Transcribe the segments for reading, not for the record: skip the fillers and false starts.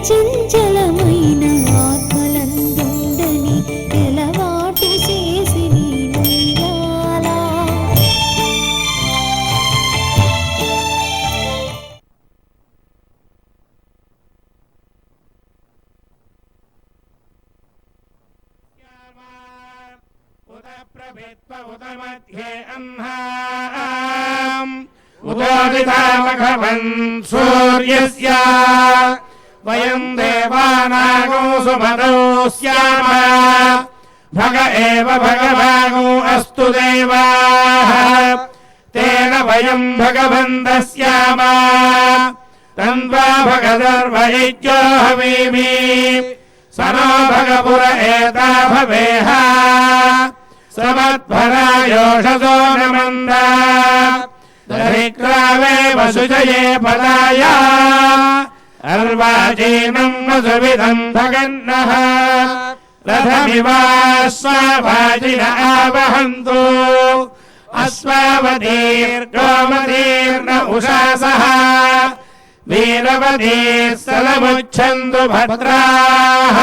చంచలమైన ఆత్మలందుండని ఎలవాటు చేసి నీనయ్యాలా प्रभित्व उत मध्ये अह्नाम् उदोदितामघवन् सूर्यस्य वयम् देवानागो सुमनो स्याम भग एव भगवागो अस्तु देवाः तेन वयम् भगवन्तः स्याम तन्वा भगदर्व इत्यो हवीमि सनो भगपुर एता भवेह समत्भरायोषसो नमन्दा दरिद्रावे वसुजये पदाय अर्वाचीनम् वसुविदम् भगन्नः रथमिवाश्वावाजिन आवहन्तु अश्वावतीर्गोमतीर्न उषासः वीरवतीः सलमुच्छन्तु भद्राः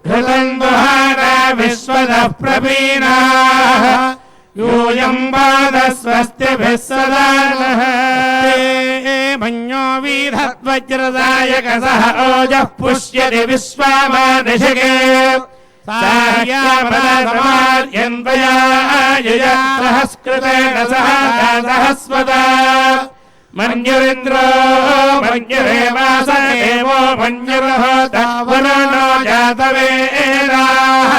घृतम् दुहाना विश्वतः प्रवीणाः यूयम् पादस्वस्तिभिः सदा नः मन्यो वीरध्वज्रदायकसः ओजः पुष्यति विश्वामानिषिके सार्यापदसमार्यन्वया सहस्कृतेन सह सहस्वता मन्युरिन्द्रो मन्युरेवास एवो मन्युर्होता वरुणो जातवेदाः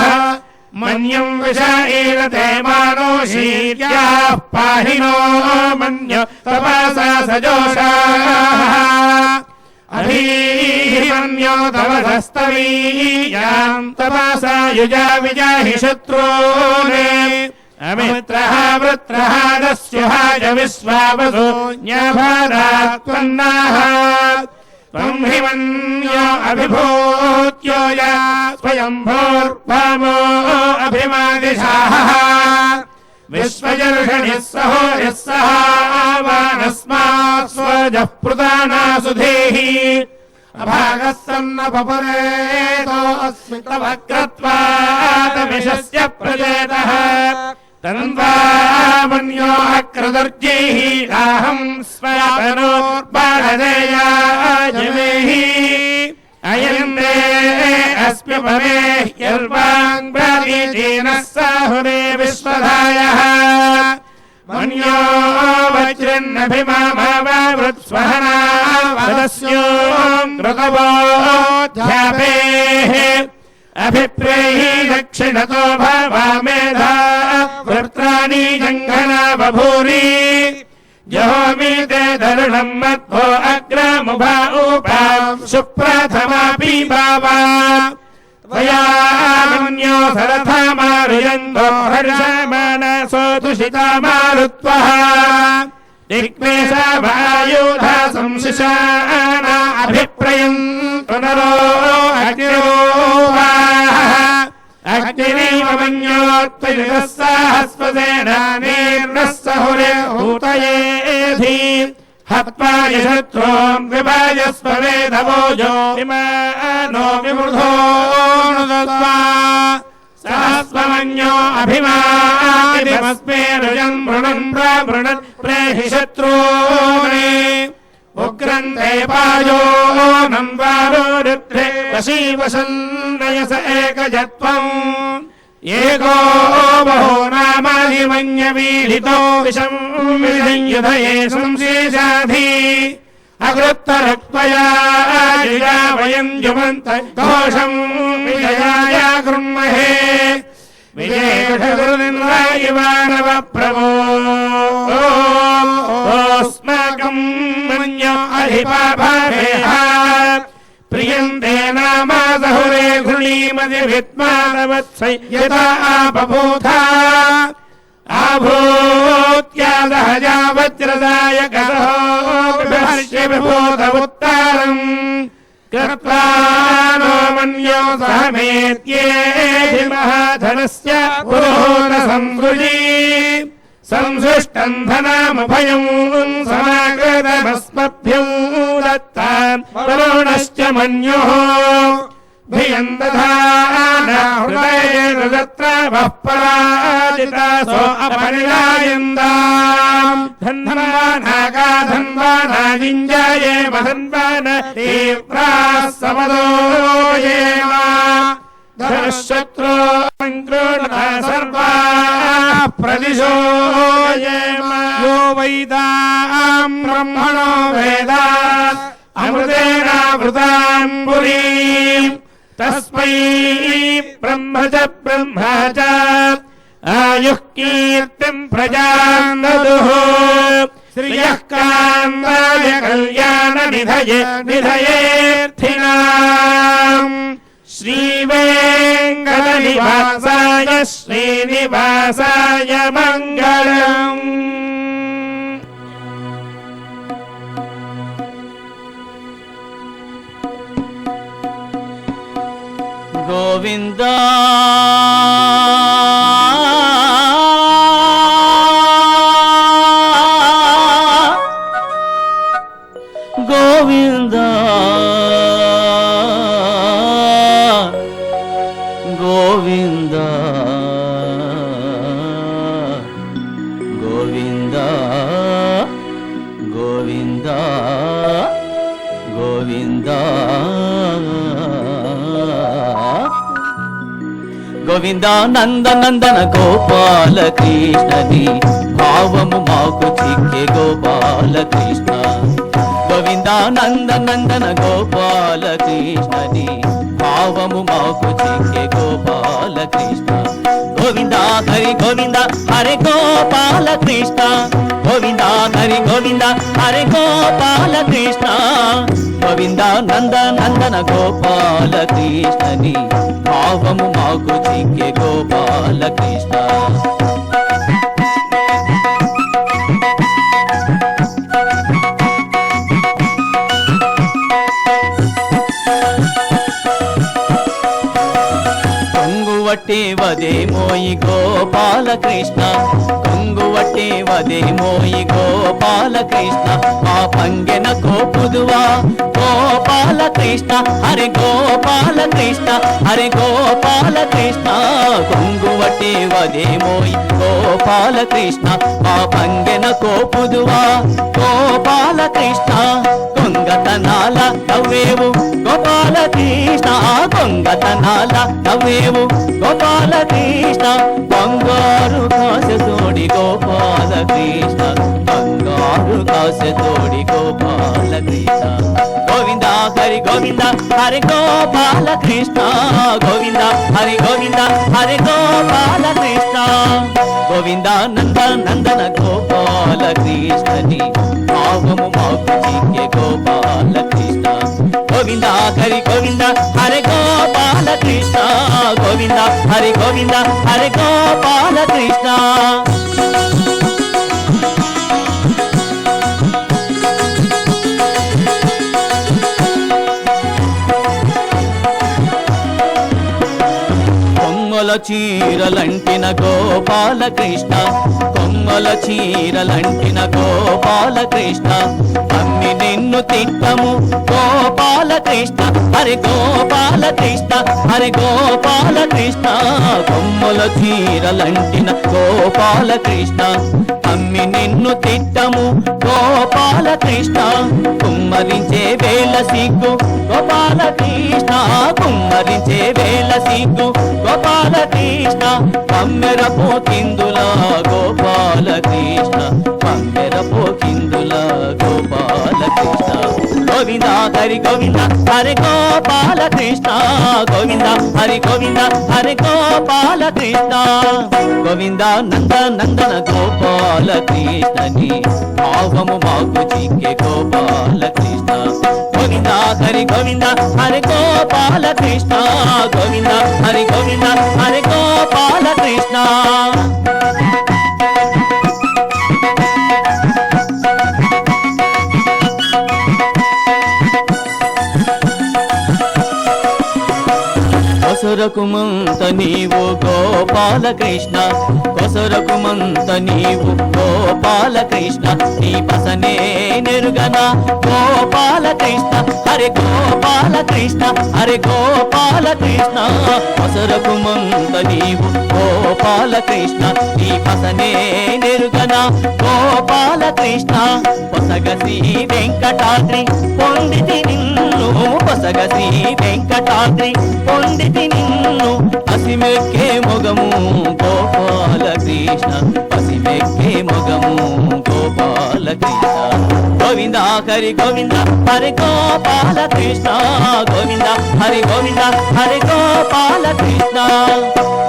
मन्युम् विषायीरते मानो शीर्याः पाहिनो मन्यो तपसा सजोषाः अधीमन्यो तवधस्तवीयाम् तपसा युजा विजाहि शत्रूने अमित्रः वृत्रः दस्युहाज विश्वावसो न्याभारात्वन्नाः त्वम् हि मन्यो अभिभूत्यो या स्वयम्भोर्भामो अभिमादिशाः विश्वजर्षणिः सहो यः सहावानस्मात् स्वजः पृतानासुधेः अभागः सन्नपपुरेतो अस्मितवक्रत्वातमिषस्य प्रजेतः तन्वामन्यो अक्रदर्जैः आहम् स्वनोर्बाणदेयाजमेहि अयम् दे अस्म्यपमेह्यर्वाङ्ग्रादीनः साहुरे विश्वधायः मन्यो वज्रन्नभिमामावृत्स्वहना वदस्योम् ऋतवोऽध्यापेः अभिप्रेहि दक्षिणतो भवामेधा वृत्राणि जङ्घना बभूरि जहोमि ते धरुणम् मध्वो अग्रमुभा उपाम् सुप्रथमापि भावा त्वयामन्यो सरथा मारुयन्तो हर्षमानसो तुषिता मारुत्वः दिग्मेषावायुधा संशिशाना अभिप्रयन्तु नरो अग्निरोवाः अग्निरेव मन्योत्पयुगः सहस्वसेनानीर्नः सहुरे हूतयेधि हत्वा यशत्रून् विभाजस्व वेदवोजो विमानो विवृधोऽनुदत्वा सहस्वमन्यो अभिमादिमस्मे रुजन् मृणन् प्रमृणन् प्रेहि शत्रून् उग्रन्ते पायो नन्वारो रुद्रे वशीवशन्नयस एकजत्वम् एको बहो नामाधिमन्यवीलितो विषम् विषंयुधये संशेषाधि अकृत्तरक्त्वया जिजा वयम् जुमन्त दोषम् विजयाय कृण्महे विजयेषुर्निर्वायुवानव प्रभो ओस्माकम् मन्यो अधिपाभावेह प्रियन्ते नामा सहुरे घृणीमधिविद्मानवत्सै यथा आपभूथा आभूत्यादहजा वज्रदायकरो विभर्ष्य विभूत उत्तारम् कृत्वा नो मन्यो सहमेत्येधि महाधनस्य पुरोहरसंवृजी संसृष्टम् धनामभयम् समागतमस्मभ्यम् दत्ताम् वरुणश्च मन्युः धियम् दधाना हृदयेन तत्र वः पराजितासो अपरिलायन्दाम् धन्वानाका धन्वाना जिञ्जायेम धन्वान तीव्राः समदो येम धनुःशत्रो सङ्कृणः सर्वाः प्रदिशो येम यो वैदाम् ब्रह्मणो वेदात् अमृतेनावृताम् पुरीम् तस्मै ब्रह्म च आयुः कीर्तिम् प्रजाम् ददुः श्रियः कान्ताय कल्याणनिधये निधयेऽर्थिनाम् श्रीवेङ्कटनिवासाय श्रीनिवासाय मङ्गलम् गोविंदा गोविंदा गोविंदा गोविंदा गोविंदा गोविंदा गोविंदा नंद नंदन गोपाल कृष्णनि भावमु माकु चिक्के गोपाल कृष्ण गोविंदा नंद नंदन गोपाल कृष्णनि भावमु माकु चिक्के गोपाल कृष्ण गोविंदा हरि गोविंदा हरे गोपाल कृष्ण गोविंदा हरि गोविंदा हरे गोपाल कृष्ण गोविंदा नंद नंदन गोपाल कृष्णनि भावमु माकु चिक्के गोपाल कृष्ण కొంగువట్టే వదే మోయి గోపాల కృష్ణ కొంగువట్టే వదే మోయి గోపాల కృష్ణ మా పంగెన కోపుదువా గోపాల కృష్ణ హరే గోపాల కృష్ణ హరే గోపాల కృష్ణ కొంగువట్టే వదే మోయి గోపాల కృష్ణ మా పంగెన కోపుదువా గోపాల కృష్ణ కొంగతనాల నవ్వేవు గోపాల కృష్ణ కొంగతనాల నవ్వేవు గోపాల కృష్ణ బంగారు కాసె తోడి గోపాల కృష్ణ బంగారు కాసె తోడి గోపాల కృష్ణ గోవింద హరి గోవింద హరి గోపాల కృష్ణ గోవింద హరి గోవింద హరి గోపాల కృష్ణ గోవింద నంద నందన గోపాల కృష్ణని భావము మాకు చిక్కే గోపాల కృష్ణ గోవింద హరి గోవింద హరి గోపాల కృష్ణ గోవింద హరి గోవింద హరి గోపాల కృష్ణ కొమ్మల చీరలంటిన గోపాల కృష్ణ కొమ్మల చీరలంటిన గోపాల కృష్ణ అమ్మి నిన్ను తిట్టము గోపాల కృష్ణ హరి గోపాల కృష్ణ హరి గోపాల కృష్ణ కొమ్మల చీరలంటిన గోపాల కృష్ణ అమ్మి నిన్ను తిట్టము గోపాల కృష్ణ కుమ్మరించే వేళ సిగ్గు గోపాల కృష్ణ కుమ్మరించే వేళ సిగ్గు గోపాల కృష్ణ పమ్మెర పోకిందుల గోపాల కృష్ణ పమ్మెర పోకిందుల గోపాల కృష్ణ గోవింద హరి గోవింద హరి గోపాల కృష్ణ గోవింద హరి గోవింద హరి గోపాల కృష్ణ గోవింద నంద నందన గోపాల కృష్ణని భావము మాకు చిక్కే గోపాల కృష్ణ గోవింద హరి గోవింద హరి గోపాల కృష్ణ గోవింద హరి గోవింద హరి గోపాల కృష్ణ కొసరకుమంత నీవు గోపాలకృష్ణ కొసరకుమంత నీవు గోపాలకృష్ణ నీ పసనే నెరుగన గోపాలకృష్ణ హరే గోపాలకృష్ణ హరే గోపాలకృష్ణ కొసరకుమంత నీవు గోపాలకృష్ణ నీ పసనే నెరుగన గోపాలకృష్ణ పొసగ శ్రీ వెంకటాద్రి పొందితి నిన్ను పొసగ శ్రీ వెంకటాద్రి పొందితి నిన్ను పసిమెక్కే మొగము గోపాలకృష్ణ పసిమెక్కే మొగము గోపాలకృష్ణ గోవింద హరి గోవింద హరి గోపాలకృష్ణ గోవింద హరి గోవింద హరి గోపాలకృష్ణ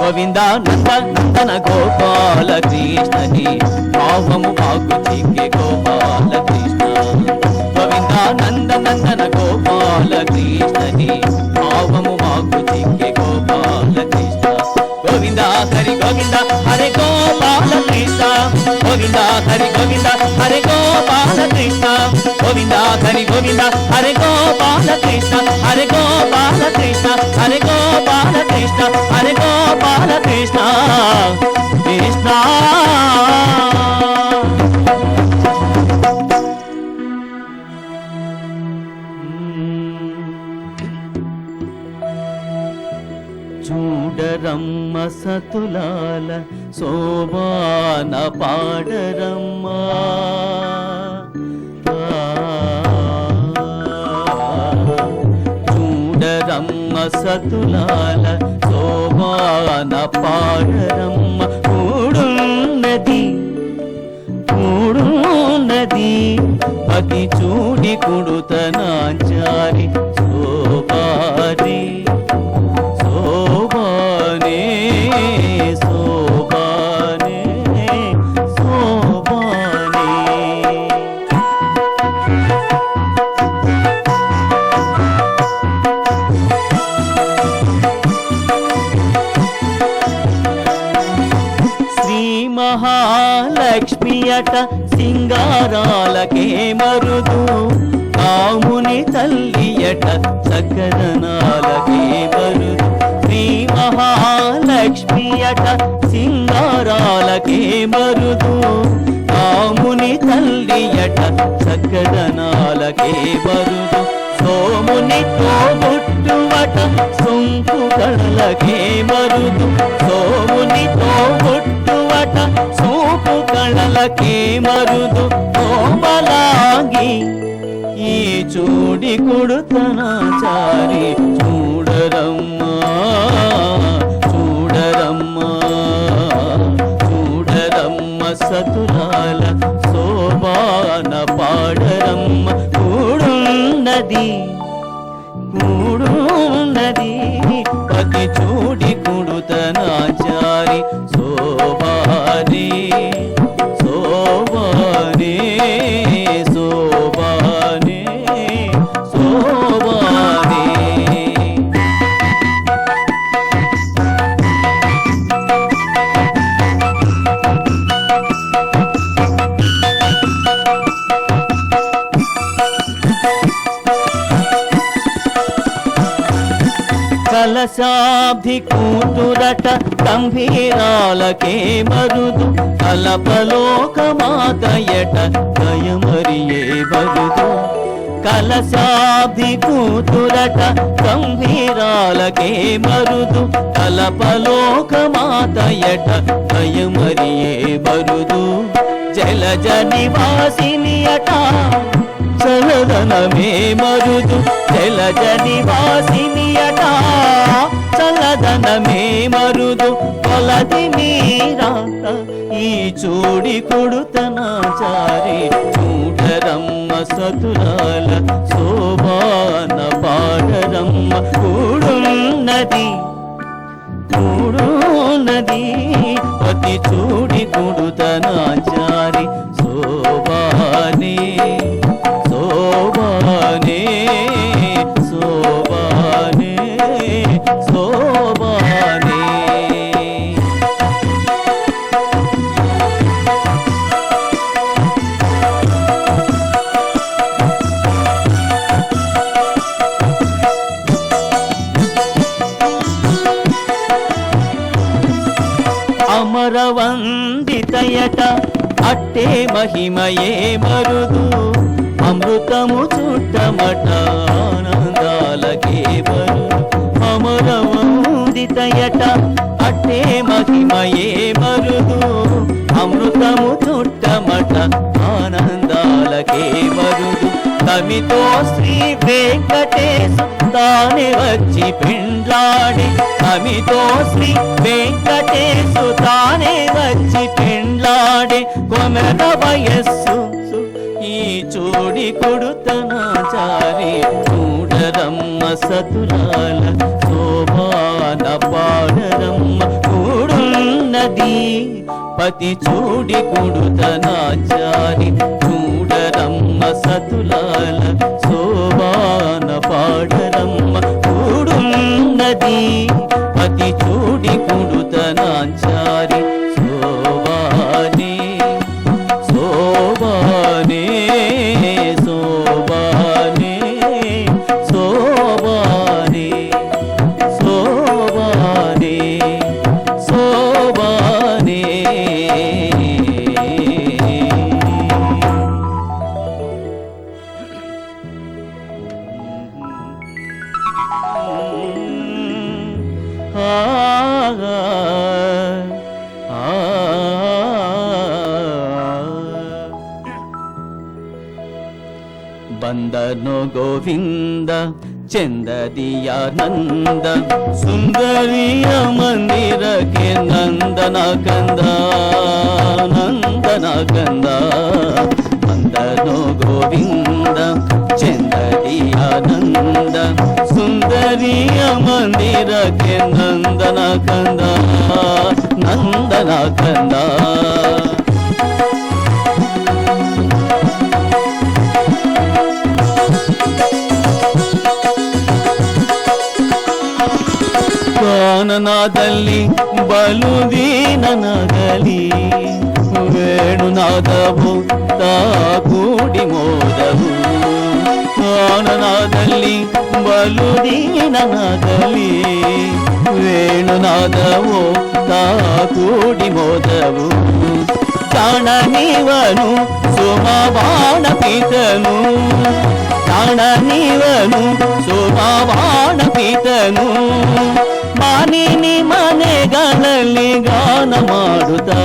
గోవింద నంద నందన గోపాలకృష్ణని భావము మాకు చిక్కే గోపాలకృష్ణ గోవింద నంద నందన గోపాలకృష్ణని భావము మాకు చిక్కే గోపాలకృష్ణ గోవింద హరి గోవింద హరి గోపాలకృష్ణ గోవింద హరి గోవింద హరి గోపాలకృష్ణ గోవింద హరి గోవింద హరి గోపాలకృష్ణ హరి గోపాలకృష్ణ హరి గోపాలకృష్ణ హరి గోపాలకృష్ణ కృష్ణ చూడరమ్మ సతులాల శోభాన పాడరమ్మ చూడరమ్మ సతులాల శోభాన పాడరమ్మ కూడున్నది కూడున్నది పతి చూడి కుడుతనాచారి శోభారి శోభానే శోభానే శోభానే శ్రీ మహాలక్ష్మియట సింగారాలకే మరుదు కాముని తల్లియట సకదనాలకే మరుదు శ్రీ మహాలక్ష్మియట సింగారాలకే మరుదు కాముని తల్లియట సకదనాలకే మరుదు సోముని తోబుట్టువట సొంపు కళలకే మరుదు సోముని తోబుట్టువట సోపు కళలకే మరుదు కోమలాగి ఈ చూడి కుడుతనాచారి చూడరమ్మా చూడరమ్మా చూడరమ్మ సతులాల శోభాన పాడరమ్మ కూడున్నది కూడున్నది పతి చూడి కుడుతనాచారి శోభానే శోభానే శోభానే శోభానే కలశాబ్ది కూతురట గంభీరాలకే మరుదు కలపలోకమాతయట దయమరియే బరుదు కలశాబ్ది కూతురట గంభీరాలకే మరుదు కలపలోకమాతయట దయమరియే బరుదు జలజ నివాసినియట చలదనమే మరుదు జలజ నివాసినియట చలదనమే మరుదు కొలది మీరాక ఈ చూడి కొడుతనాచారి చూడరమ్మ సతులాల శోభాన పాడరమ్మ కూడున్నది కూడున్నది పతి చూడి కొడుతనాచారి శోభానే శోభానే శోభానే శోభానే అమరవందితయట అట్టే మహిమయే మరుదు అమృతము చుట్టమట ఆనందాలకే బరుదు అమరవందితయట అట్టే మహిమయే మరుదు అమృతము చుట్టమట ఆనందాలకే మరుదు తమితో శ్రీ వెంకటేశ తానే వచ్చి పెండ్లాడే తమితో శ్రీ వెంకటేశ తానే వచ్చి పెండ్లాడే కొమెర వయస్సు ఈ చూడి కొడుతనాచారి చూడరమ్మ సతులాల శోభాన పాడరమ్మ కూడున్నది పతి చూడి కొడుతనాచారి చూడరమ్మ సతులాల శోభాన పాడరమ్మ కూడున్నది పతి చూడి కొడుతనాచారి శోభానే శోభానే శోభానే శోభానే శోభానే శోభానే ಬಂದನು ಗೋವಿಂದ ಚಂದದಿಯಾನಂದ ಸುಂದರಿಯ ಮಂದಿರಕ್ಕೆ ನಂದನ ಕಂದ ನಂದನ ಕಂದ ಬಂದನು ಗೋವಿಂದ ಚಂದದಿಯಾನಂದ ಸುಂದರಿಯ ಮಂದಿರಕ್ಕೆ ನಂದನ ಕಂದ ನಂದನ ಕಂದ ಗಾನನಾದಲ್ಲಿ ಬಲುದೀನನಾಗಲಿ ವೇಣುನಾದವು ತಾ ಕೂಡಿ ಮೋದವು ಗಾನನಾದಲ್ಲಿ ಬಲುದೀನನಾಗಲಿ ವೇಣುನಾದವು ತಾ ಕೂಡಿ ಮೋದವು ಜಾಣ ನೀವನು ಸೋಮವಾಣ ಪೀತನು ಜಾಣ ನೀವನು ಸೋಮವಾಣ ಪೀತನು ಮಾನಿನಿ ಮನೆಗಳಲ್ಲಿ ಗಾನ ಮಾಡುತ್ತಾ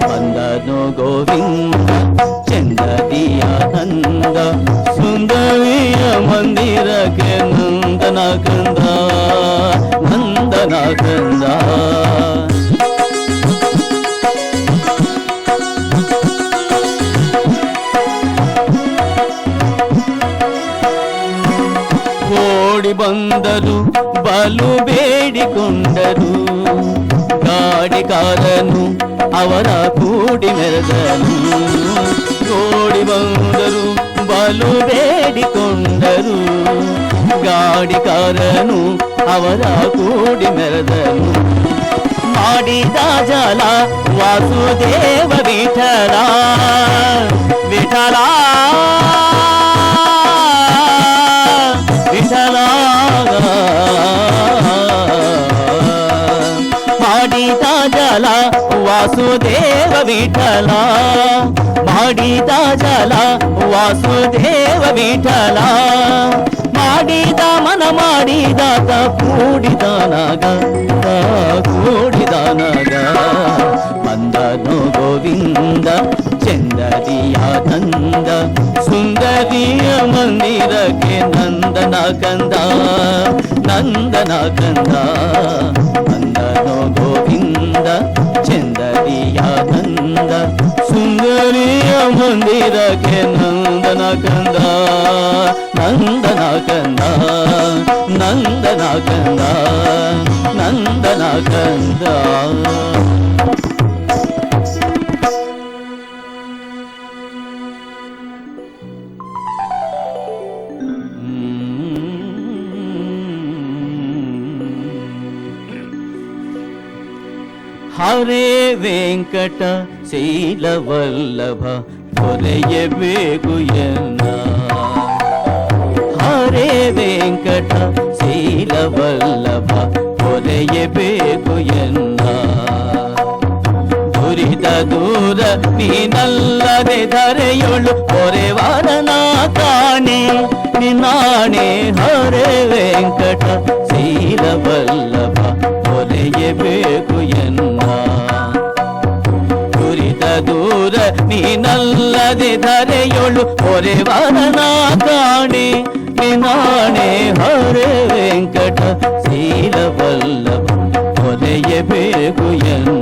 ಬಂದನು ಗೋವಿಂದ ಚಂದದಿಯಾನಂದ ಸುಂದರಿಯ ಮಂದಿರಕ್ಕೆ ನಂದನ ಕಂದ ನಂದನ ಕಂದ ಓಡಿ ಬಂದರು ಬಲು ಬೇಡಿಕೊಂಡರು ಗಾಡಿಕಾರನು ಅವರ ಕೂಡಿ ಮೆರೆದನು ಓಡಿ ಬಂದರು ಬಲು ಬೇಡಿಕೊಂಡರು ಗಾಡಿಕಾರನು ಅವರ ಕೂಡಿ ಮೆರೆದನು ಮಾಡಿದ ಜಲ ವಾಸುದೇವ ವಿಠಲ ವಿಠಲ ವಿಠಲ ಮಾಡಿದ ಜಲ ವಾಸುದೇವ ವಿಠಲ ಮಾಡಿದ ಜಲ ವಾಸುದೇವ ವಿಠಲ ಮಾಡಿದ ಮನ ಮಾಡಿದಾತ ಕೂಡಿದಾನಾಗ ಕೂಡಿದಾನಾಗ ಬಂದನು ಗೋವಿಂದ ಚಂದದಿಯಾನಂದ ಸುಂದರಿಯ ಮಂದಿರಕ್ಕೆ ನಂದನ ಕಂದ ನಂದನ ಕಂದ ಬಂದನು ಗೋವಿಂದ ಚಂದದಿಯಾನಂದ ಸುಂದರಿಯ ಮಂದಿರಕ್ಕೆ ನಂದನ ಕಂದ ನಂದನ ಕಂದ ನಂದನ ಕಂದ ನಂದನ ಕಂದ ಹರೇ ವೆಂಕಟ ಶೀಲವಲ್ಲಭ ಹೊರೆಯಬೇಕು ಎನ್ನ ಹರೇ ವೆಂಕಟ ಶೀಲವಲ್ಲಭ ಹೊರೆ ಹೊರೆಯಬೇಕು ಎನ್ನ ದುರಿದ ದೂರ ನೀನಲ್ಲದೆ ಧರೆಯೊಳು ಹೊರೆವರನ ಕಾಣೆ ನಿನ್ನಾಣೆ ಹರೆ ವೆಂಕಟ ಶೀಲವಲ್ಲಭ ಹೊರೆಯಬೇಕು ಎನ್ನ ದುರಿದ ದೂರ ನೀನಲ್ಲದೆ ಧರೆಯೊಳು ಹೊರೆವರನ ಕಾಣೆ ನಿನ್ನಾಣೆ ಹರೆ ವೆಂಕಟ ಶೀಲವಲ್ಲಭ ಹೊರೆಯಬೇಕು ಎನ್ನ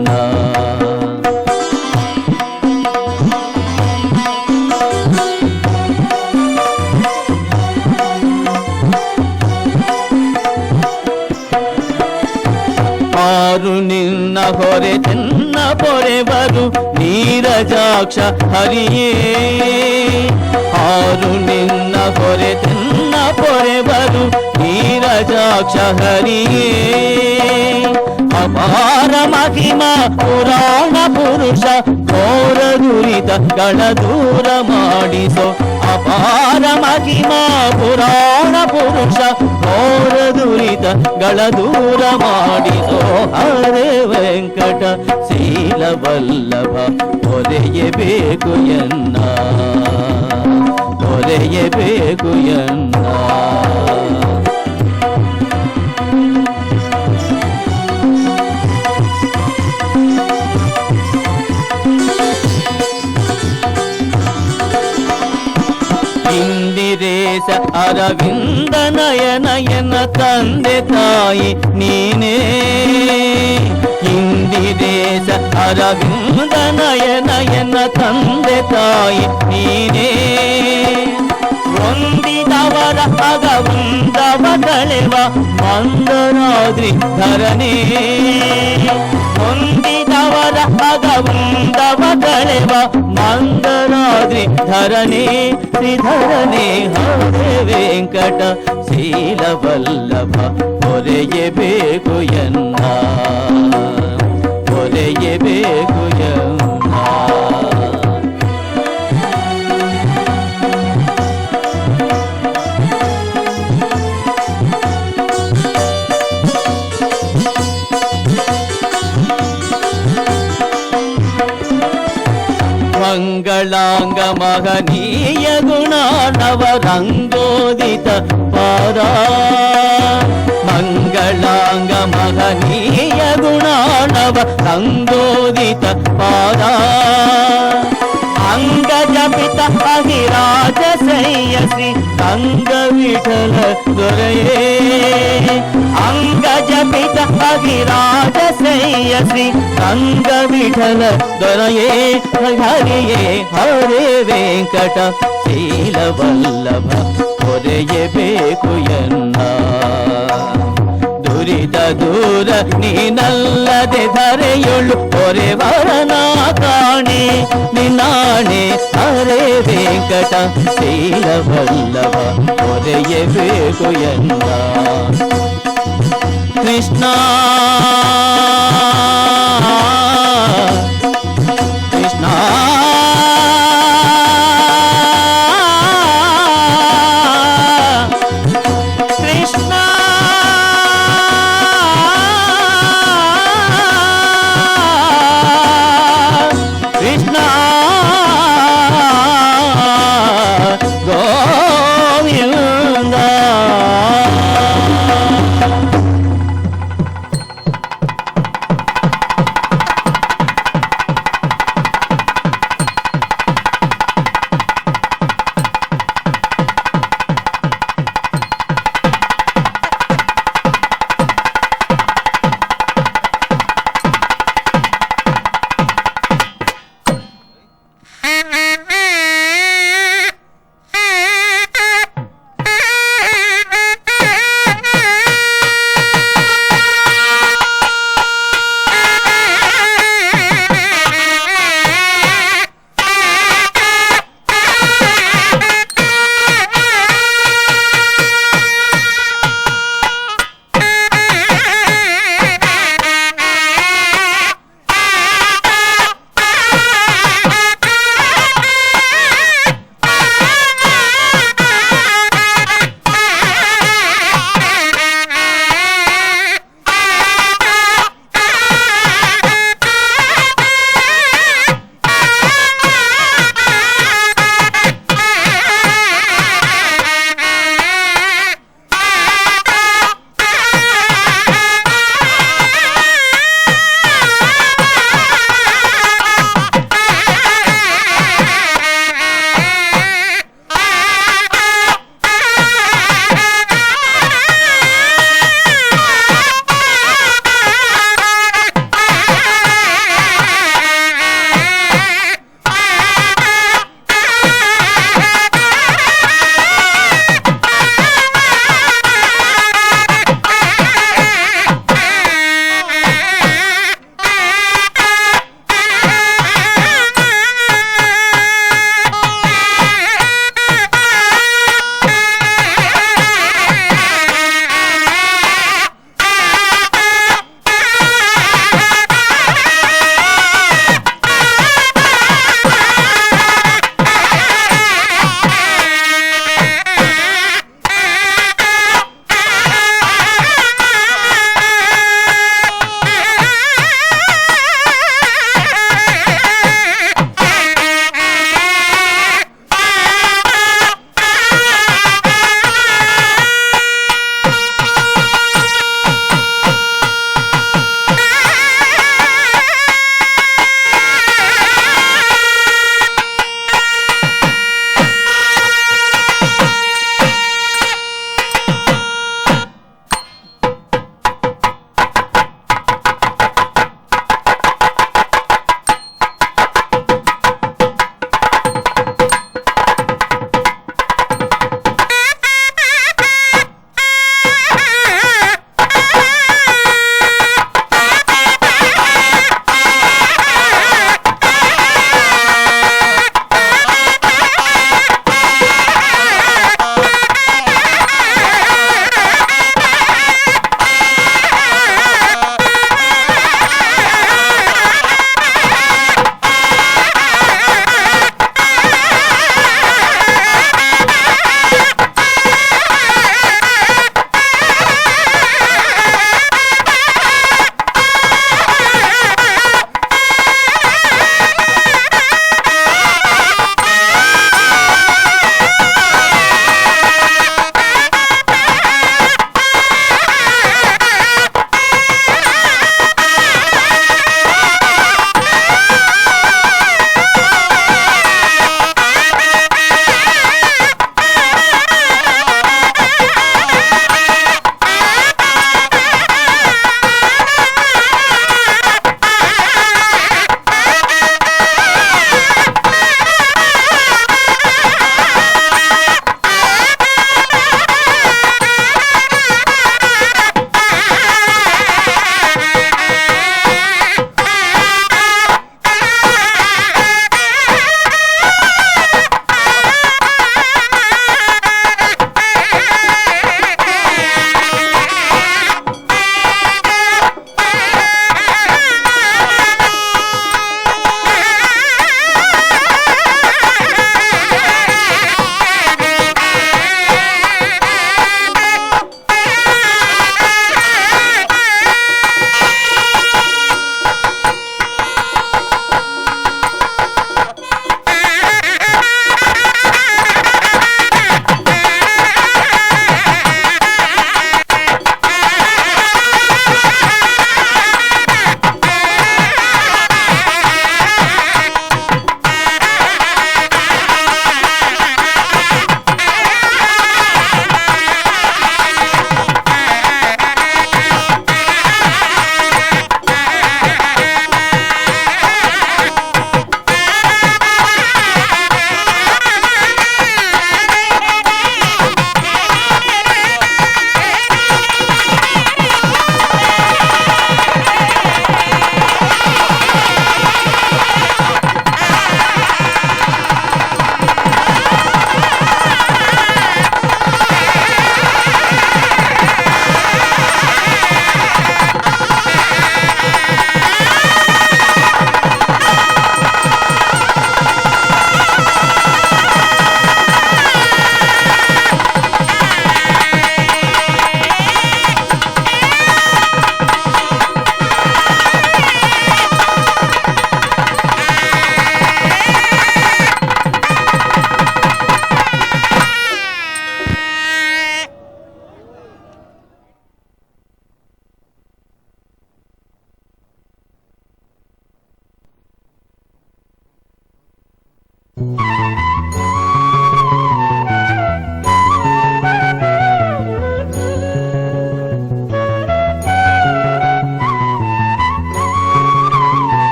ಆರು ನಿನ್ನ ಹೊರೆ ಚೆನ್ನ ಪೊರೆವರು ನೀರಜಾಕ್ಷ ಹರಿಯೇ ಆರು ನಿನ್ನ ಹೊರೆ ಚೆನ್ನ ಪೊರೆವರು ನೀರಜಾಕ್ಷ ಹರಿಯೇ ಅಪಾರ ಮಹಿಮ ಪುರಾಣ ಪುರುಷ ಘೋರ ದುರಿತಗಳ ದೂರ ಮಾಡಿಸೋ ಅಪಾರ ಮಹಿಮ ಪುರಾಣ ಪುರುಷ ಘೋರ ದುರಿತಗಳ ದೂರ ಮಾಡಿಸೋ ಹರೆ ವೆಂಕಟ ಶೀಲವಲ್ಲಭ ಹೊರೆಯಬೇಕು ಎನ್ನ ಹೊರೆಯಬೇಕು ಎನ್ನ ಇಂದಿರೇಶ ಅರವಿಂದ ನಯನಯನ ತಂದೆ ತಾಯಿ ನೀನೇ ಇಂದಿರೇಶ ಅರವಿಂದ ನಯನಯನ ತಂದೆ ತಾಯಿ ನೀನೇ ಹೊಂದಿದವರ ಅಗವಂದವ ಕಳೆವ ಮಂದರಾದ್ರಿ ಧರನೇ ಹೊಂದಿದವರ ಅಗವಂದವ ಕಳೆವ ಮಂದರಾದ್ರಿ ಧರನೇ ಶ್ರೀಧರನೇ ಹರೆ ವೆಂಕಟ ಶೀಲವಲ್ಲಭ ಹೊರೆಯಬೇಕು ಎನ್ನ ಹೊರೆಯಬೇಕು ಎನ್ನ ಮಂಗಳಾಂಗ ಮಹನೀಯ ಗುಣ ನವರಂಗೋದಿತ ಪಾದ ಮಂಗಳಾಂಗ ಮಹನೀಯ ಗುಣ ನವರಂಗೋದಿತ ಪಾದ ಅಂಗ ಜಪಿತ ಅಹಿರಾಜ ಶಯ್ಯ ಶ್ರೀ ಅಂಗ ವಿಠಲ ದೊರೆಯೇ ಅಂಗ ಜಪಿತ ಅಹಿರಾಜ ಶಯ್ಯ ಶ್ರೀ ಅಂಗ ವಿಠಲ ದೊರೆಯೇ ಹರಿಯೇ ಹರೆ ವೆಂಕಟ ಶೀಲವಲ್ಲಭ ಹೊರೆಯಬೇಕು ಎನ್ನ ದುರಿದ ದೂರ ನೀನಲ್ಲದೆ ಧರೆಯೊಳು ಹೊರೆವರನ ಕಾಣೆ ನಿನ್ನಾಣೆ ಹರೆ ವೆಂಕಟ ಶೀಲವಲ್ಲಭ ಹೊರೆಯಬೇಕು ಎನ್ನ ಕೃಷ್ಣ